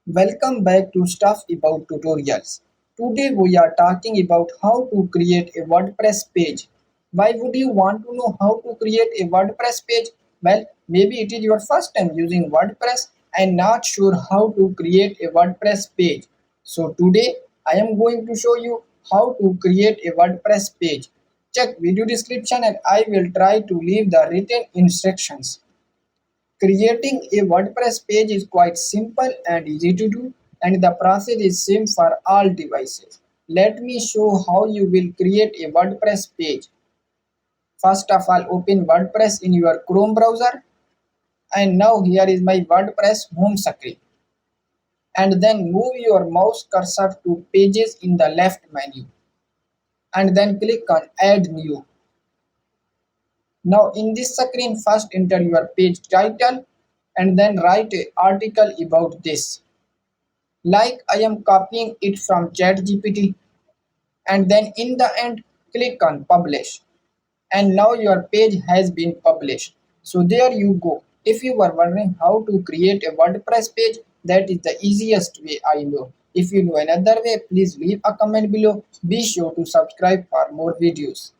Welcome back to Stuff About Tutorials. Today we are talking about how to create a WordPress page. Why would you want to know how to create a WordPress page? Well, maybe it is your first time using WordPress and not sure how to create a WordPress page. So today I am going to show you how to create a WordPress page. Check video description and I will try to leave the written instructions. Creating a WordPress page is quite simple and easy to do, and the process is same for all devices. Let me show how you will create a WordPress page. First of all, open WordPress in your Chrome browser, and now here is my WordPress home screen. And then move your mouse cursor to pages in the left menu, and then click on add new. Now in this screen, first enter your page title and then write an article about this. Like I am copying it from ChatGPT, and then in the end click on publish, and now your page has been published. So there you go. If you were wondering how to create a WordPress page, that is the easiest way I know. If you know another way, please leave a comment below. Be sure to subscribe for more videos.